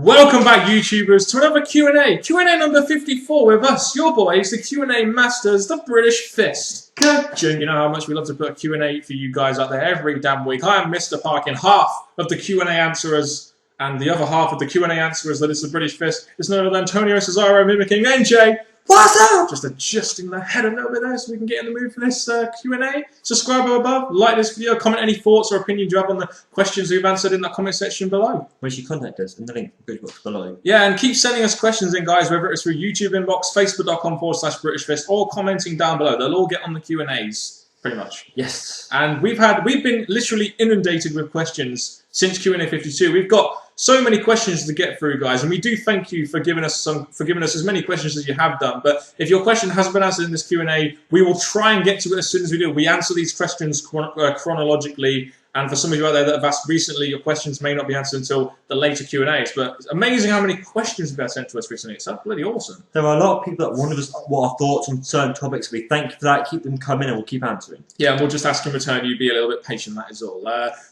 Welcome back, YouTubers, to another Q&A. Q&A number 54 with us, your boys, the Q&A masters, the British Fist. You know how much we love to put a Q&A for you guys out there every damn week. I am Mr. Parkin, half of the Q&A answerers, and the other half of the Q&A answerers that is the British Fist is none other than Antonio Cesaro mimicking NJ. What's up? Just adjusting the head a little bit there so we can get in the mood for this Q&A. Subscribe above, like this video, comment any thoughts or opinions you have on the questions we've answered in that comment section below. Where should you contact us? In the link in the box below. Yeah, and keep sending us questions in, guys, whether it's through YouTube inbox, facebook.com/BritishFist, or commenting down below. They'll all get on the Q&As, pretty much. Yes. And we've been literally inundated with questions since Q&A 52. We've got so many questions to get through, guys, and we do thank you for giving us as many questions as you have done. But if your question hasn't been answered in this Q&A, we will try and get to it as soon as we do. We answer these questions chronologically, and for some of you out there that have asked recently, your questions may not be answered until the later Q&As. But it's amazing how many questions we've had sent to us recently. It's bloody awesome. There are a lot of people that wonder what our thoughts on certain topics. We thank you for that. Keep them coming, and we'll keep answering. Yeah, and we'll just ask in return you be a little bit patient. That is all.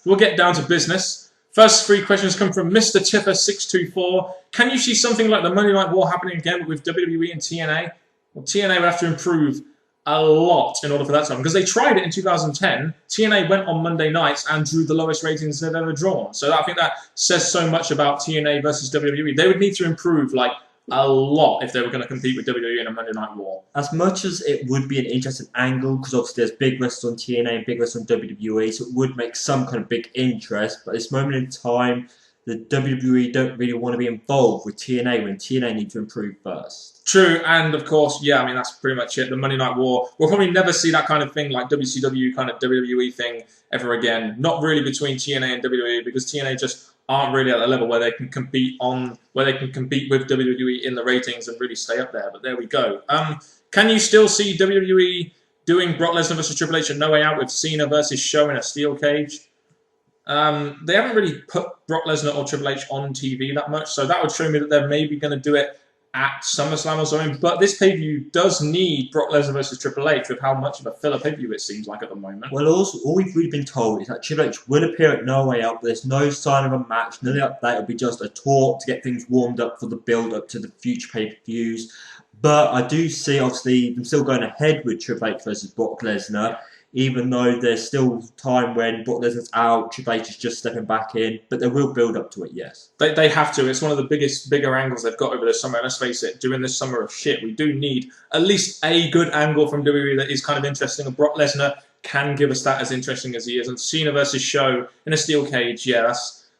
We'll get down to business. First three questions come from Mr. Tipper624. Can you see something like the Monday Night War happening again with WWE and TNA? Well, TNA would have to improve a lot in order for that to happen, because they tried it in 2010. TNA went on Monday nights and drew the lowest ratings they've ever drawn. So I think that says so much about TNA versus WWE. They would need to improve like a lot if they were going to compete with WWE in a Monday Night War. As much as it would be an interesting angle, because obviously there's big wrestlers on TNA and big wrestlers on WWE, so it would make some kind of big interest. But at this moment in time, the WWE don't really want to be involved with TNA when TNA need to improve first. True, and of course, yeah, I mean, that's pretty much it. The Monday Night War, we'll probably never see that kind of thing, like WCW kind of WWE thing ever again. Not really between TNA and WWE, because TNA just aren't really at the level where they can compete with WWE in the ratings and really stay up there. But there we go. Can you still see WWE doing Brock Lesnar versus Triple H and No Way Out with Cena versus Show in a steel cage? They haven't really put Brock Lesnar or Triple H on TV that much, so that would show me that they're maybe going to do it at SummerSlam or something. But this pay-per-view does need Brock Lesnar versus Triple H with how much of a filler pay-per-view it seems like at the moment. Well, also, all we've really been told is that Triple H will appear at No Way Out, but there's no sign of a match. None of that. It'll be just a talk to get things warmed up for the build-up to the future pay-per-views. But I do see, obviously, them still going ahead with Triple H versus Brock Lesnar, even though there's still time when Brock Lesnar's out, Triple H is just stepping back in, but they will build up to it, yes. They have to. It's one of the bigger angles they've got over the summer. Let's face it, during this summer of shit, we do need at least a good angle from WWE that is kind of interesting, and Brock Lesnar can give us that as interesting as he is. And Cena versus Show in a steel cage, yeah,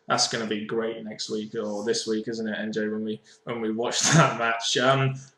that's going to be great next week, or this week, isn't it, NJ, when we watch that match.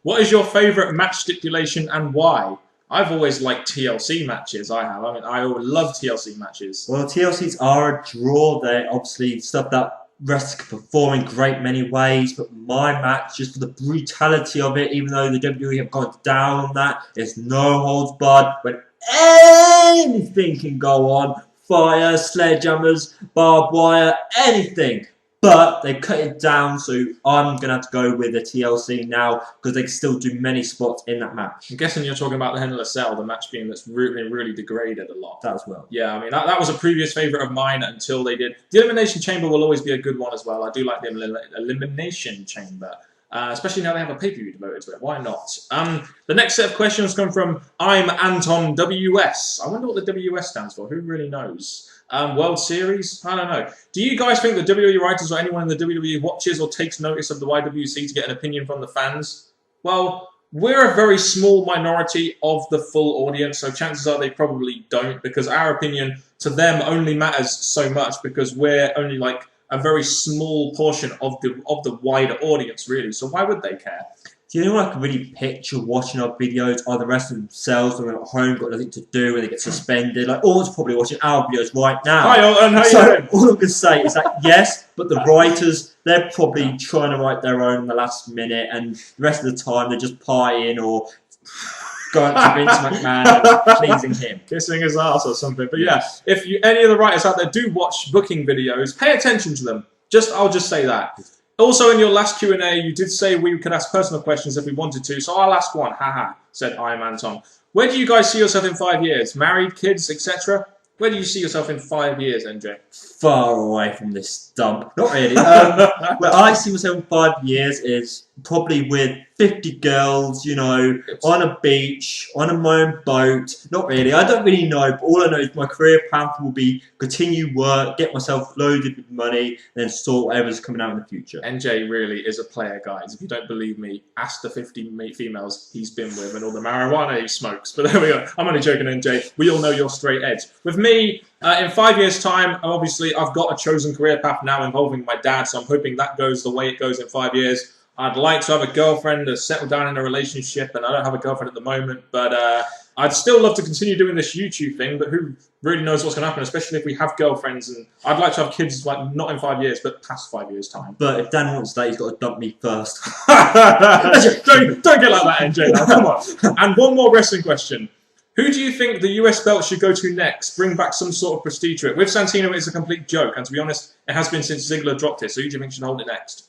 What is your favourite match stipulation and why? I've always liked TLC matches, I mean, I always love TLC matches. Well, TLCs are a draw. They're obviously stuff that wrestlers can perform in great many ways, but my match, just for the brutality of it, even though the WWE have gone down on that, there's no holds barred, when anything can go on. Fire, sledgehammers, barbed wire, anything. But they've cut it down, so I'm going to have to go with the TLC now, because they can still do many spots in that match. I'm guessing you're talking about the Hell in a Cell, the match being that's really degraded a lot. That as well. Yeah, I mean, that was a previous favourite of mine until they did. The Elimination Chamber will always be a good one as well. I do like the Elimination Chamber. Especially now they have a pay-per-view devoted to it. Why not? The next set of questions come from I'm Anton WS. I wonder what the WS stands for. Who really knows? World Series? I don't know. Do you guys think the WWE writers or anyone in the WWE watches or takes notice of the YWC to get an opinion from the fans? Well, we're a very small minority of the full audience, so chances are they probably don't, because our opinion to them only matters so much because we're only like a very small portion of the wider audience, really. So why would they care? Do you know what I can really picture watching our videos are the rest of themselves when they're at home, got nothing to do, and they get suspended? Like, Owen's probably watching our videos right now. Hi, Owen, how so you doing? All I'm going to say is that, yes, but the writers, they're probably trying to write their own in the last minute, and the rest of the time they're just pieing or going to Vince McMahon and pleasing him. Kissing his ass or something. But yeah, if any of the writers out there do watch booking videos, pay attention to them. I'll just say that. Also, in your last Q&A, you did say we could ask personal questions if we wanted to, so I'll ask one. Haha, said I am Anton. Where do you guys see yourself in 5 years? Married, kids, etc.? Where do you see yourself in 5 years, NJ? Far away from this dump. Not really. Where I see myself in 5 years is probably with 50 girls, you know, on a beach, on my own boat. Not really. I don't really know, but all I know is my career path will be continue work, get myself loaded with money, and then sort whatever's coming out in the future. NJ really is a player, guys. If you don't believe me, ask the 50 females he's been with and all the marijuana he smokes. But there we go. I'm only joking, NJ. We all know you're straight edge. With me, in 5 years' time, obviously, I've got a chosen career path now involving my dad, so I'm hoping that goes the way it goes in 5 years. I'd like to have a girlfriend, to settle down in a relationship, and I don't have a girlfriend at the moment, but I'd still love to continue doing this YouTube thing, but who really knows what's going to happen, especially if we have girlfriends, and I'd like to have kids, like, not in 5 years, but past 5 years' time. But if Dan wants that, he's got to dump me first. don't get like that, NJ, now, come on. And one more wrestling question. Who do you think the US belt should go to next? Bring back some sort of prestige to it. With Santino, it's a complete joke, and to be honest, it has been since Ziggler dropped it, so who do you think should hold it next?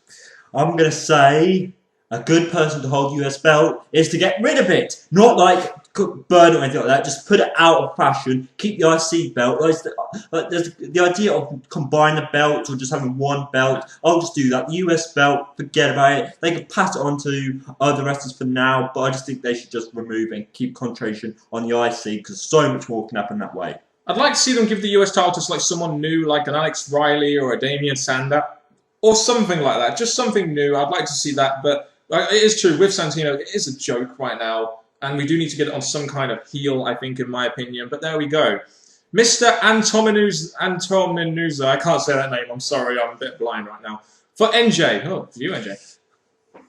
I'm going to say a good person to hold US belt is to get rid of it. Not like burn it or anything like that. Just put it out of fashion. Keep the IC belt. There's the idea of combining the belts or just having one belt. I'll just do that. The US belt, forget about it. They can pass it on to other wrestlers for now, but I just think they should just remove it and keep concentration on the IC because so much more can happen that way. I'd like to see them give the US title to like someone new, like an Alex Riley or a Damian Sander. Or something like that. Just something new. I'd like to see that. But it is true. With Santino, it is a joke right now. And we do need to get it on some kind of heel, I think, in my opinion. But there we go. Mr. Antominuza. I can't say that name. I'm sorry. I'm a bit blind right now. For NJ. Oh, for you, NJ.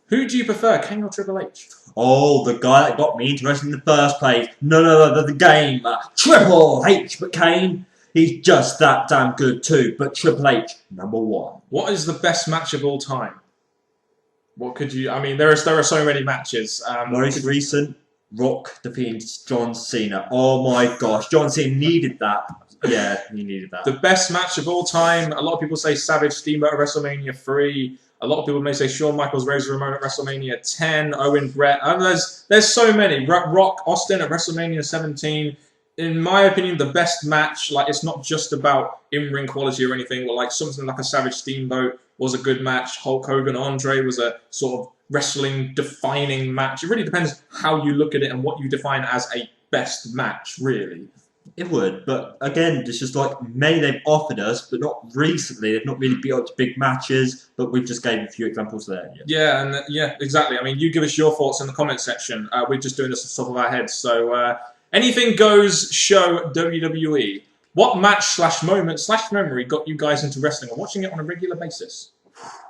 Who do you prefer, Kane or Triple H? Oh, the guy that got me interested in the first place. No, the game. Triple H. But Kane... he's just that damn good too, but Triple H, #1. What is the best match of all time? What could you... I mean, there are so many matches. Most recent, Rock defeating John Cena. Oh my gosh, John Cena needed that. Yeah, he needed that. The best match of all time. A lot of people say Savage Steamboat at WrestleMania 3. A lot of people may say Shawn Michaels, Razor Ramon at WrestleMania 10. Owen Brett. There's so many. Rock Austin at WrestleMania 17. In my opinion, the best match, like, it's not just about in-ring quality or anything, but like something like a Savage Steamboat was a good match. Hulk Hogan Andre was a sort of wrestling-defining match. It really depends how you look at it and what you define as a best match, really. It would, but again, it's just like many they've offered us, but not recently. They've not really built up to big matches, but we just gave a few examples there. Yeah, exactly. I mean, you give us your thoughts in the comment section. We're just doing this off the top of our heads, so... anything goes show WWE. What match / moment / memory got you guys into wrestling and watching it on a regular basis?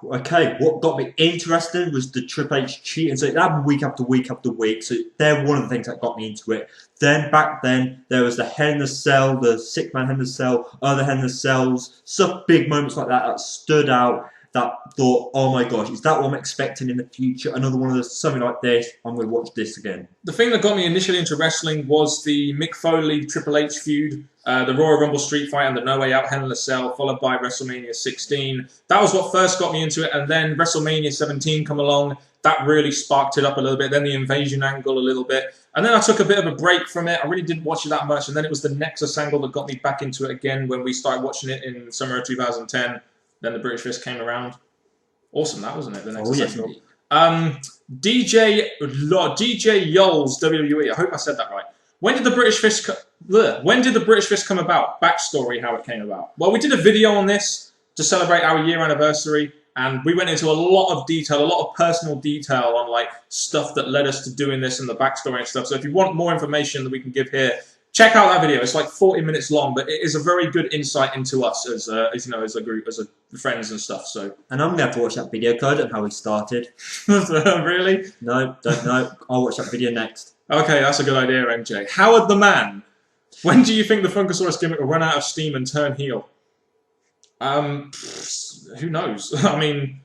Okay, what got me interested was the Triple H cheating. So that happened week after week after week. So they're one of the things that got me into it. Then back then, there was the Hell in a Cell, the 6-man Hell in a Cell, other Hell in a Cells, some big moments like that stood out. That thought, oh my gosh, is that what I'm expecting in the future? Another one of those, something like this, I'm going to watch this again. The thing that got me initially into wrestling was the Mick Foley Triple H feud, the Royal Rumble Street Fight and the No Way Out Hell in a Cell, followed by WrestleMania 16. That was what first got me into it, and then WrestleMania 17 come along. That really sparked it up a little bit. Then the invasion angle a little bit. And then I took a bit of a break from it. I really didn't watch it that much. And then it was the Nexus angle that got me back into it again when we started watching it in summer of 2010. Then the British Fist came around. Awesome, that wasn't it? The Nexus angle. DJ Yoles WWE. I hope I said that right. When did the British Fist come about? Backstory, how it came about. Well, we did a video on this to celebrate our year anniversary, and we went into a lot of detail, a lot of personal detail on like stuff that led us to doing this and the backstory and stuff. So if you want more information that we can give here, check out that video. It's like 40 minutes long, but it is a very good insight into us as you know, as a group, as friends and stuff. So, and I'm going to have to watch that video because I don't know how we started. Really? No, don't know. I'll watch that video next. Okay, that's a good idea, MJ. Howard the Man. When do you think the Funkasaurus gimmick will run out of steam and turn heel? Who knows? I mean,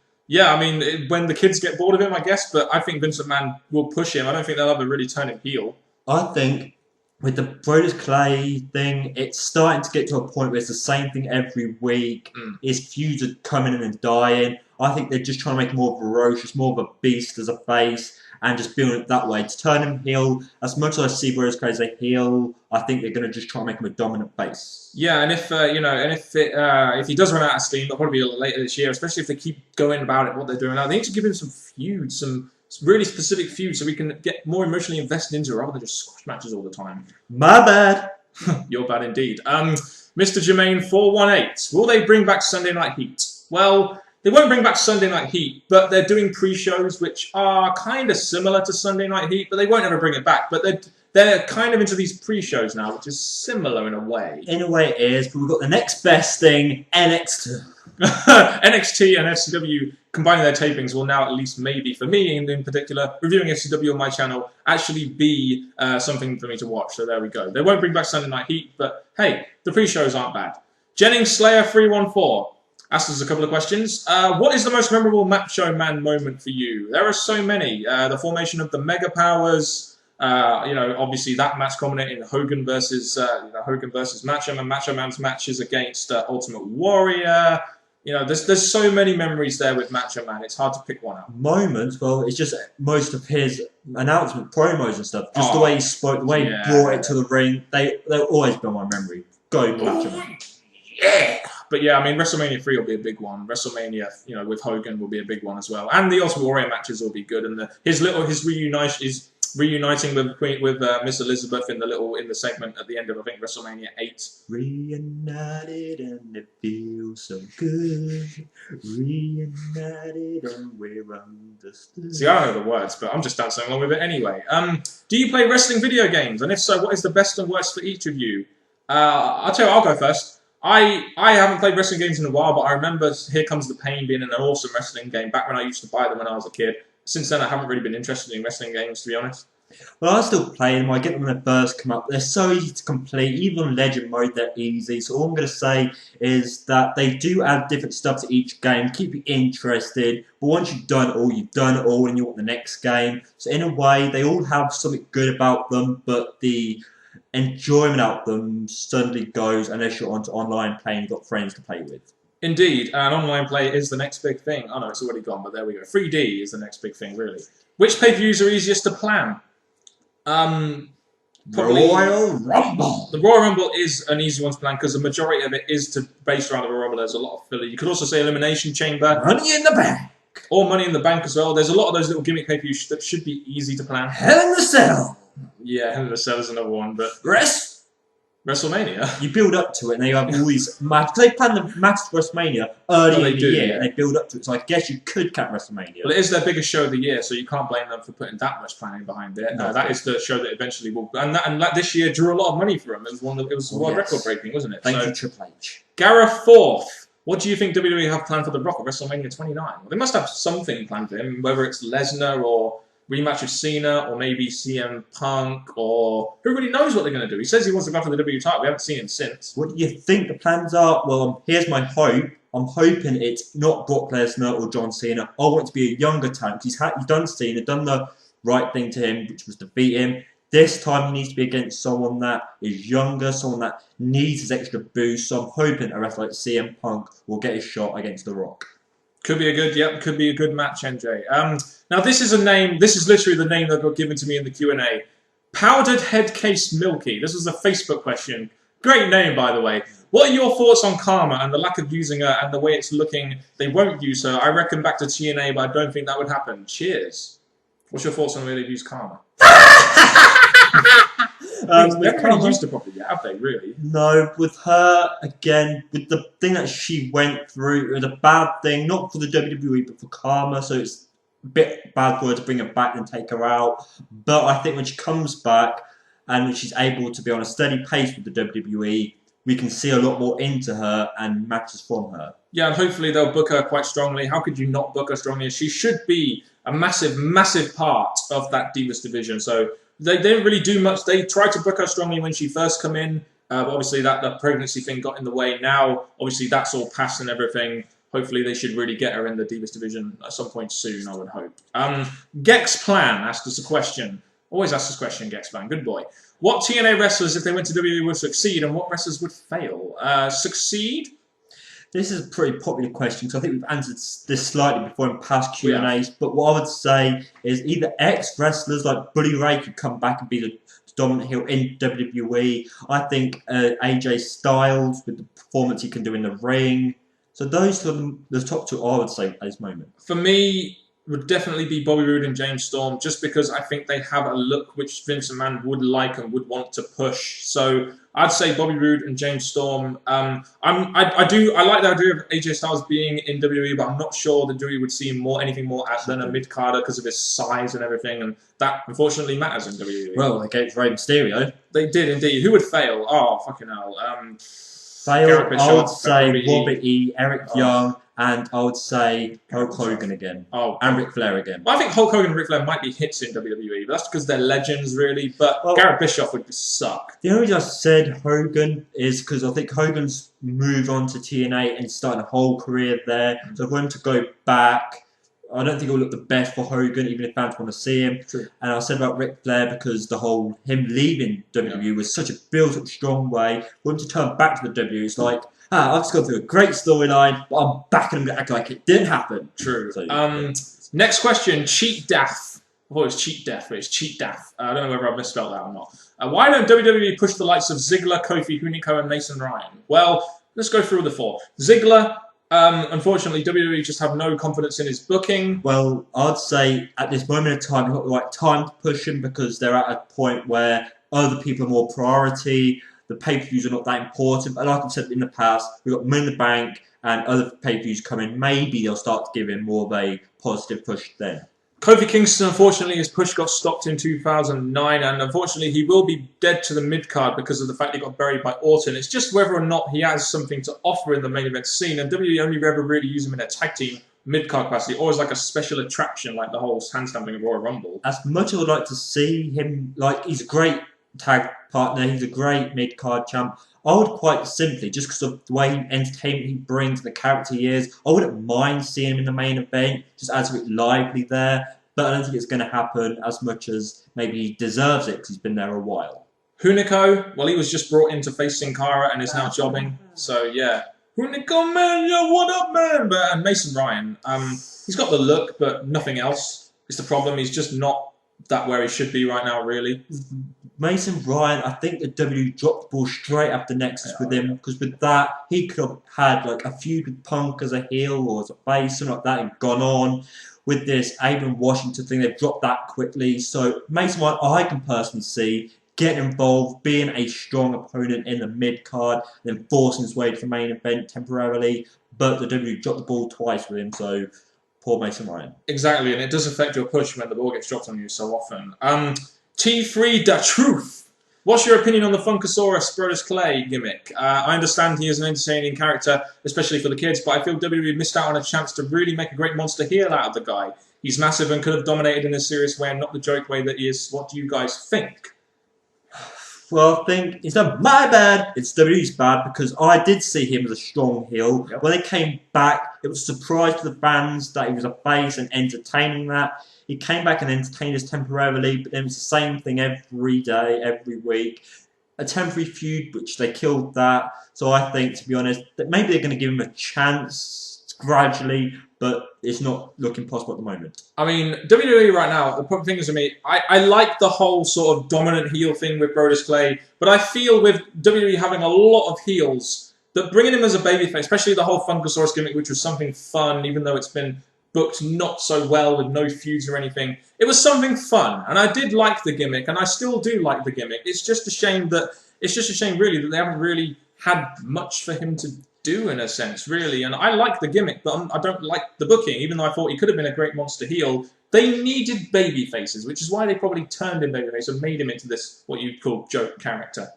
when the kids get bored of him, I guess. But I think Vince McMahon will push him. I don't think they'll ever really turn him heel. I think with the Brodus Clay thing, it's starting to get to a point where it's the same thing every week. His feuds are coming in and dying. I think they're just trying to make him more ferocious, more of a beast as a face, and just build it that way. To turn him heel, as much as I see Roscoe as a heel, I think they're going to just try and make him a dominant face. Yeah, and if if he does run out of steam, it'll probably be a little later this year. Especially if they keep going about it, what they're doing now. They need to give him some feuds, some really specific feuds, so we can get more emotionally invested into it rather than just squash matches all the time. My bad. You're bad indeed. Mr. Jermaine 418. Will they bring back Sunday Night Heat? Well, they won't bring back Sunday Night Heat, but they're doing pre-shows which are kind of similar to Sunday Night Heat, but they won't ever bring it back. But they're kind of into these pre-shows now, which is similar in a way. In a way it is, but we've got the next best thing, NXT. NXT and FCW combining their tapings will now, at least maybe for me in particular, reviewing FCW on my channel, actually be something for me to watch. So there we go. They won't bring back Sunday Night Heat, but hey, the pre-shows aren't bad. Jennings Slayer 314 asked us a couple of questions. What is the most memorable Macho Man moment for you? There are so many. The formation of the Mega Powers. Obviously that match culminated in Hogan versus Macho Man. Macho Man's matches against Ultimate Warrior. There's so many memories there with Macho Man. It's hard to pick one out. Moments, well, it's just most of his announcement promos and stuff. Just the way he spoke, the way he brought it to the ring. They'll always be in my memory. Go Macho Man. Yeah. But yeah, I mean, WrestleMania 3 will be a big one. WrestleMania, with Hogan will be a big one as well. And the Ultimate Warrior matches will be good. And his reuniting with Miss Elizabeth in the segment at the end of, I think, WrestleMania 8. Reunited and it feels so good. Reunited and we're understood. See, I don't know the words, but I'm just dancing along with it anyway. Do you play wrestling video games? And if so, what is the best and worst for each of you? I'll tell you, I'll go first. I haven't played wrestling games in a while, but I remember Here Comes the Pain being an awesome wrestling game back when I used to buy them when I was a kid. Since then, I haven't really been interested in wrestling games, to be honest. Well, I still play them. I get them when they first come up. They're so easy to complete. Even on Legend mode, they're easy. So all I'm going to say is that they do add different stuff to each game, keep you interested. But once you've done it all, and you want the next game. So in a way, they all have something good about them, but the enjoyment out of them suddenly goes unless you're onto online playing and you've got friends to play with. Indeed, and online play is the next big thing. Oh no, it's already gone, but there we go. 3D is the next big thing, really. Which pay-per-views are easiest to plan? Probably Royal Rumble. The Royal Rumble is an easy one to plan because the majority of it is based around the Royal Rumble. There's a lot of filler. You could also say Elimination Chamber. Money in the Bank. Or Money in the Bank as well. There's a lot of those little gimmick pay-per-views that should be easy to plan. Hell in the Cell. Yeah, Hell in the Cell is another one, but WrestleMania. You build up to it, and they have all these matches. They plan the match for WrestleMania early in the year, and they build up to it. So I guess you could count WrestleMania. Well, it is their biggest show of the year, so you can't blame them for putting that much planning behind it. No, that is the show that eventually will. And this year drew a lot of money for them. It was world record breaking, wasn't it? Thank you, Triple H. Gareth Forth. What do you think WWE have planned for The Rock at WrestleMania 29? Well, they must have something planned for him, whether it's Lesnar or rematch with Cena, or maybe CM Punk, or who really knows what they're going to do. He says he wants to go for the WWE title. We haven't seen him since. What do you think the plans are? Well, here's my hope. I'm hoping it's not Brock Lesnar or John Cena. I want it to be a younger talent. He's done Cena, done the right thing to him, which was to beat him. This time he needs to be against someone that is younger, someone that needs his extra boost. So I'm hoping a wrestler like CM Punk will get his shot against The Rock. Could be a good match, NJ. Now this is literally the name that got given to me in the Q&A. Powdered Head Case Milky. This was a Facebook question. Great name, by the way. What are your thoughts on Karma and the lack of using her and the way it's looking? They won't use her. I reckon back to TNA, but I don't think that would happen. Cheers. What's your thoughts on the way they've used Karma? They haven't really used her properly yet, have they, really? No, with her, again, with the thing that she went through, it was a bad thing, not for the WWE, but for Karma, so it's a bit bad for her to bring her back and take her out. But I think when she comes back, and when she's able to be on a steady pace with the WWE, we can see a lot more into her and matches from her. Yeah, and hopefully they'll book her quite strongly. How could you not book her strongly? She should be a massive, massive part of that Divas division, so they didn't really do much. They tried to book her strongly when she first came in, but obviously that pregnancy thing got in the way. Now, obviously, that's all past and everything. Hopefully, they should really get her in the Divas division at some point soon, I would hope. Gex Plan asked us a question. Always asks us a question, Gex Plan. Good boy. What TNA wrestlers, if they went to WWE, would succeed, and what wrestlers would fail? Succeed? This is a pretty popular question because I think we've answered this slightly before in past Yeah. Q&As. But what I would say is either ex-wrestlers like Bully Ray could come back and be the dominant heel in WWE. I think AJ Styles with the performance he can do in the ring. So those are the top two I would say at this moment. For me, would definitely be Bobby Roode and James Storm, just because I think they have a look which Vince McMahon would like and would want to push. So I'd say Bobby Roode and James Storm. I like the idea of AJ Styles being in WWE, but I'm not sure that WWE would see him anything more than a mid carder because of his size and everything, and that unfortunately matters in WWE. Well, against Rey Mysterio. They did indeed. Who would fail? Oh, fucking hell. Fail, I would say Robert Robert E, Eric Young, and I would say Hulk Hogan again. Oh, and Ric Flair again. Well, I think Hulk Hogan and Ric Flair might be hits in WWE, but that's because they're legends, really. But Well, Garrett Bischoff would suck. The only reason I said Hogan is because I think Hogan's moved on to TNA and started a whole career there. So for him to go back, I don't think it will look the best for Hogan, even if fans want to see him. True. And I said about Ric Flair because the whole him leaving WWE was such a built-up, strong way. For him to turn back to the WWE, it's like, I've just gone through a great storyline, but I'm back and I'm going to act like it didn't happen. True. So, Next question, Cheat Death. I thought it was Cheat Death, but it's Cheat Death. I don't know whether I've misspelled that or not. Why don't WWE push the likes of Ziggler, Kofi, Hunico, and Mason Ryan? Well, let's go through the four. Ziggler, unfortunately, WWE just have no confidence in his booking. Well, I'd say at this moment in time, it's not the right time to push him because they're at a point where other people are more priority. The pay-per-views are not that important. But like I've said in the past, we've got Money in the Bank and other pay-per-views coming. Maybe they'll start to give him more of a positive push then. Kofi Kingston, unfortunately, his push got stopped in 2009, and unfortunately, he will be dead to the mid-card because of the fact he got buried by Orton. It's just whether or not he has something to offer in the main event scene, and WWE only ever really use him in a tag team mid-card capacity, or as like a special attraction, like the whole handstamping of Royal Rumble. As much as I would like to see him, like, he's a great tag partner, he's a great mid-card champ, I would quite simply, just because of the way entertainment he brings, the character he is, I wouldn't mind seeing him in the main event, just adds a bit lively there, but I don't think it's going to happen as much as maybe he deserves it because he's been there a while. Hunico, well, he was just brought in to face Sin Cara and is now jobbing, so yeah. Hunico, man, yo, what up, man? And Mason Ryan, he's got the look, but nothing else is the problem. He's just not that where he should be right now, really. Mason Ryan, I think the WWE dropped the ball straight after Nexus with him because with that he could have had like a feud with Punk as a heel or as a face, something like that, and gone on. With this Abram Washington thing, they've dropped that quickly. So Mason Ryan, I can personally see getting involved, being a strong opponent in the mid card, then forcing his way to the main event temporarily. But the WWE dropped the ball twice with him, so poor Mason Ryan. Exactly, and it does affect your push when the ball gets dropped on you so often. T3 Da Truth. What's your opinion on the Funkasaurus Brodus Clay gimmick? I understand he is an entertaining character, especially for the kids, but I feel WWE missed out on a chance to really make a great monster heel out of the guy. He's massive and could have dominated in a serious way and not the joke way that he is. What do you guys think? Well, I think it's not my bad, it's WWE's bad because I did see him as a strong heel. Yep. When they came back, it was a surprise to the fans that he was a face and entertaining that. He came back and entertained us temporarily, but then it was the same thing every day, every week. A temporary feud, which they killed that. So I think, to be honest, that maybe they're going to give him a chance gradually, but it's not looking possible at the moment. I mean, WWE right now, the thing is to me, I like the whole sort of dominant heel thing with Brodus Clay, but I feel with WWE having a lot of heels, that bringing him as a babyface, especially the whole Funkasaurus gimmick, which was something fun, even though it's been booked not so well with no feuds or anything, it was something fun, and I did like the gimmick, and I still do like the gimmick. It's just a shame really that they haven't really had much for him to do in a sense, really. And I like the gimmick, but I don't like the booking, even though I thought he could have been a great monster heel. They needed baby faces, which is why they probably turned him babyface and made him into this, what you'd call, joke character.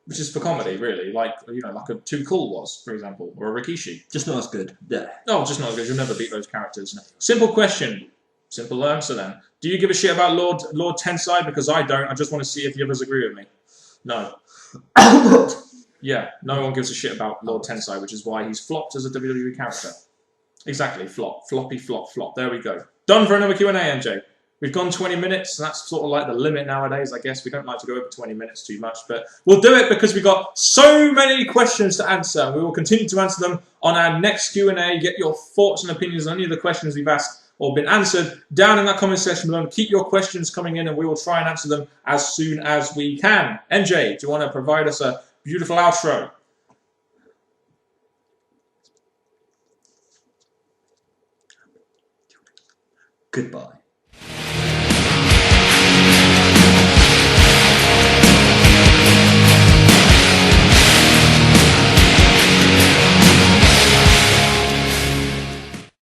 Which is for comedy, really. Like, you know, like a Too Cool was, for example, or a Rikishi. Just not as good. Yeah. No, just not as good. You'll never beat those characters. Simple question. Simple answer then. Do you give a shit about Lord Tensai? Because I don't. I just want to see if the others agree with me. No. Yeah, no one gives a shit about Lord Tensai, which is why he's flopped as a WWE character. Exactly, flop. Floppy, flop, flop. There we go. Done for another Q&A, MJ. We've gone 20 minutes, and that's sort of like the limit nowadays, I guess. We don't like to go over 20 minutes too much, but we'll do it because we've got so many questions to answer. We will continue to answer them on our next Q&A. Get your thoughts and opinions on any of the questions we've asked or been answered down in that comment section below. Keep your questions coming in, and we will try and answer them as soon as we can. NJ, do you want to provide us a beautiful outro? Goodbye.